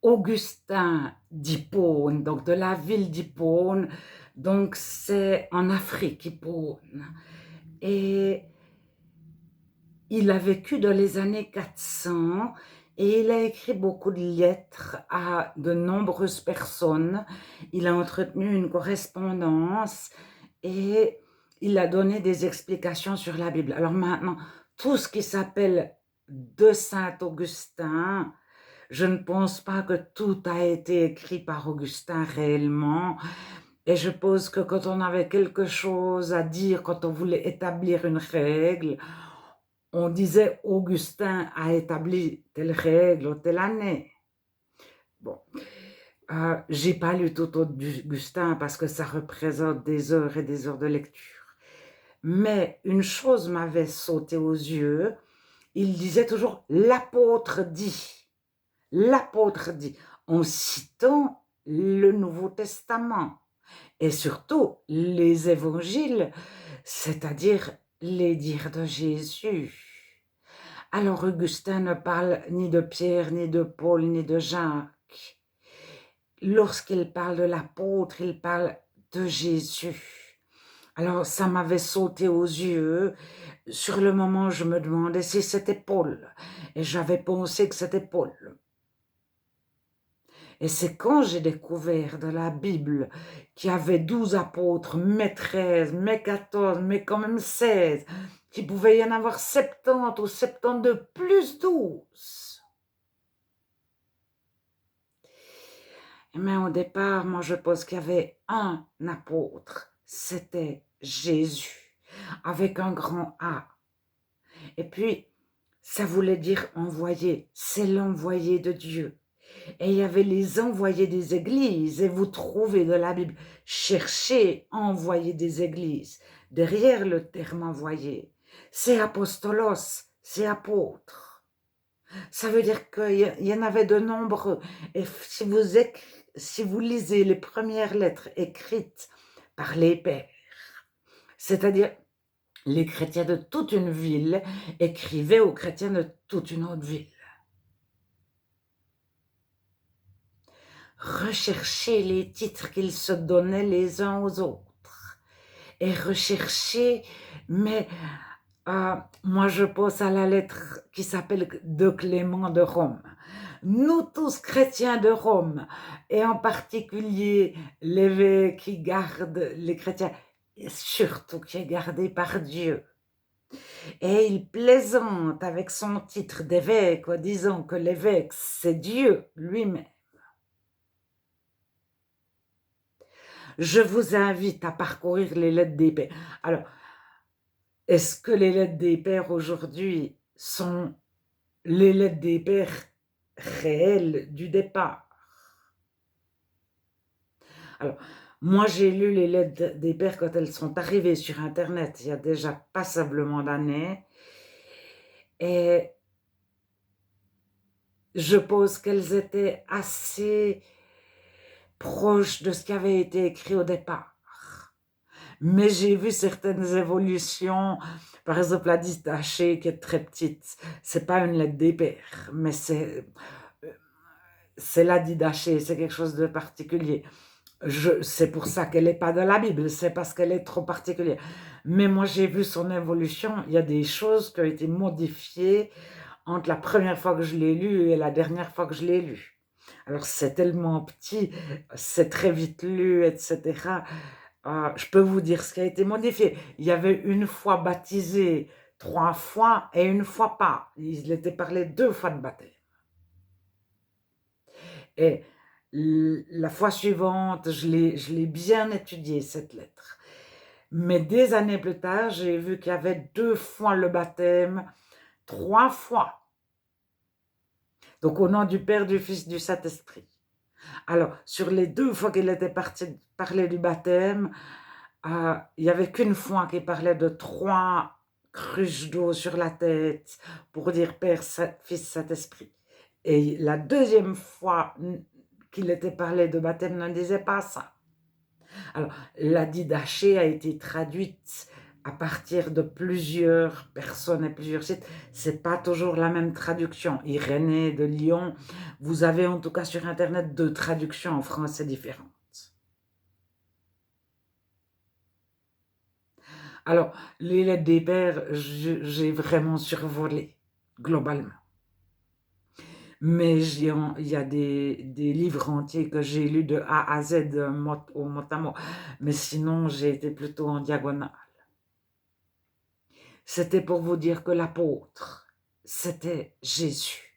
Augustin d'Hippone, donc de la ville d'Hippone, donc c'est en Afrique, Hippone. Et il a vécu dans les années 400 et il a écrit beaucoup de lettres à de nombreuses personnes. Il a entretenu une correspondance et il a donné des explications sur la Bible. Alors maintenant, tout ce qui s'appelle de Saint-Augustin, je ne pense pas que tout a été écrit par Augustin réellement. Et je pense que quand on avait quelque chose à dire, quand on voulait établir une règle, on disait Augustin a établi telle règle ou telle année. Bon, j'ai pas lu tout Augustin parce que ça représente des heures et des heures de lecture. Mais une chose m'avait sauté aux yeux, il disait toujours l'apôtre dit, en citant le Nouveau Testament et surtout les évangiles, c'est-à-dire les dires de Jésus. Alors Augustin ne parle ni de Pierre, ni de Paul, ni de Jacques. Lorsqu'il parle de l'apôtre, il parle de Jésus. Alors ça m'avait sauté aux yeux. Sur le moment, je me demandais si c'était Paul. Et j'avais pensé que c'était Paul. Et c'est quand j'ai découvert de la Bible qu'il y avait 12 apôtres, mais 13, mais 14, mais quand même 16, qu'il pouvait y en avoir 70 ou 72 plus 12. Mais au départ, moi je pense qu'il y avait un apôtre, c'était Jésus, avec un grand A. Et puis, ça voulait dire envoyé, c'est l'envoyé de Dieu. Et il y avait les envoyés des églises, et vous trouvez de la Bible, cherchez envoyés des églises, derrière le terme envoyé, c'est apostolos, c'est apôtre. Ça veut dire qu'il y en avait de nombreux. Et si vous lisez les premières lettres écrites par les pères, c'est-à-dire les chrétiens de toute une ville écrivaient aux chrétiens de toute une autre ville. Recherchez les titres qu'ils se donnaient les uns aux autres. Et recherchez, mais moi je pense à la lettre qui s'appelle de Clément de Rome. Nous tous chrétiens de Rome, et en particulier l'évêque qui garde les chrétiens, et surtout qui est gardé par Dieu. Et il plaisante avec son titre d'évêque en disant que l'évêque c'est Dieu lui-même. Je vous invite à parcourir les lettres des pères. Alors, est-ce que les lettres des pères aujourd'hui sont les lettres des pères réelles du départ? Alors, moi j'ai lu les lettres des pères quand elles sont arrivées sur Internet, il y a déjà passablement d'années, et je pense qu'elles étaient assez proches de ce qui avait été écrit au départ. Mais j'ai vu certaines évolutions, par exemple la ditachée qui est très petite, c'est pas une lettre des pères, mais c'est la ditachée, c'est quelque chose de particulier. C'est pour ça qu'elle n'est pas dans la Bible, c'est parce qu'elle est trop particulière. Mais moi j'ai vu son évolution, il y a des choses qui ont été modifiées entre la première fois que je l'ai lu et la dernière fois que je l'ai lu. Alors c'est tellement petit, c'est très vite lu, etc. Je peux vous dire ce qui a été modifié. Il y avait une fois baptisé 3 fois et une fois pas. Il était parlé 2 fois de baptême. Et la fois suivante, je l'ai bien étudiée, cette lettre. Mais des années plus tard, j'ai vu qu'il y avait 2 fois le baptême, 3 fois. Donc au nom du Père, du Fils, du Saint-Esprit. Alors, sur les 2 fois qu'il était parlé du baptême, il n'y avait qu'une fois qu'il parlait de 3 cruches d'eau sur la tête pour dire Père, Fils, Saint-Esprit. Et la deuxième fois qu'il était parlé de baptême ne disait pas ça. Alors, la didaché a été traduite à partir de plusieurs personnes et plusieurs sites. C'est pas toujours la même traduction. Irénée de Lyon, vous avez en tout cas sur Internet 2 traductions en français différentes. Alors, les lettres des pères, j'ai vraiment survolé, globalement. Mais il y a des livres entiers que j'ai lus de A à Z, au mot à mot. Mais sinon, j'ai été plutôt en diagonale. C'était pour vous dire que l'apôtre, c'était Jésus.